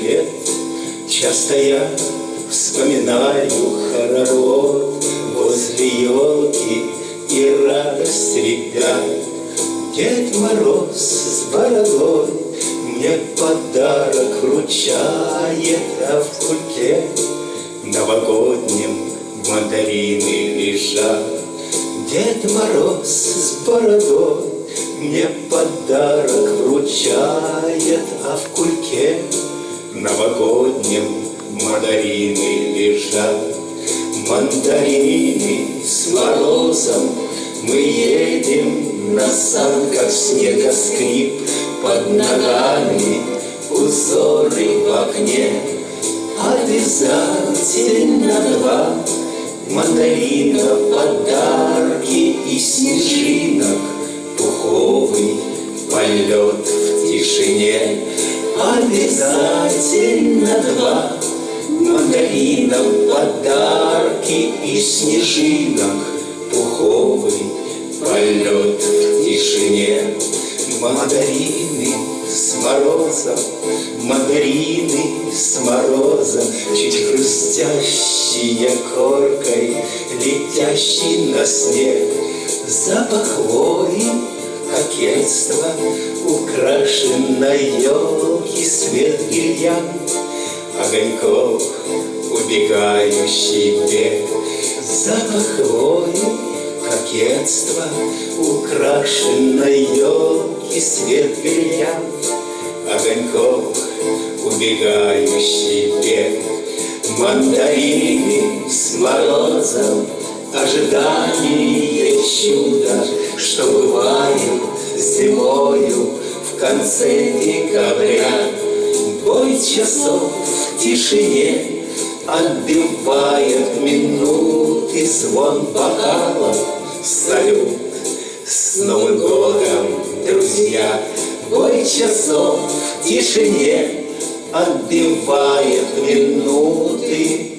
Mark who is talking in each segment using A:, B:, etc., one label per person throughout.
A: лет. Часто я вспоминаю хоровод возле елки и радость ребят. Дед Мороз с бородой мне подарок вручает, а в кульке новогоднем мандарины лежат. Дед Мороз с бородой мне подарок вручает, а в кульке новогоднем мандарины лежат. Мандарины с морозом мы едем на санках, снегоскрип под ногами, узоры в окне. Обязательно 2 мандарина, подарки и снежинок, пуховый полет в тишине. Обязательно 2 мандарина, подарки и снежинок, пуховый полет в тишине. Мандарины с морозом, мандарины с морозом, чуть хрустящие коркой, летящий на снег. Запах хвои, кокетство, украшенной елки, свет гирлянд, огоньков, убегающий бег. Запах хвои, кокетство, украшенной елки, свет гирлянд, огоньков, убегающий бег. Мандарины с морозом, ожидание чуда, что бывает зимою в конце декабря. Бой часов в тишине отбивает минуты, звон бокалов, салют. С Новым годом, друзья! Бой часов в тишине отбивает минуты.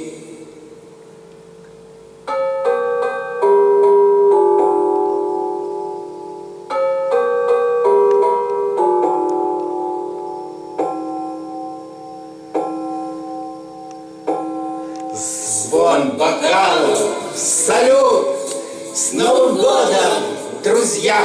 A: Звон бокалов, салют! С Новым годом, друзья!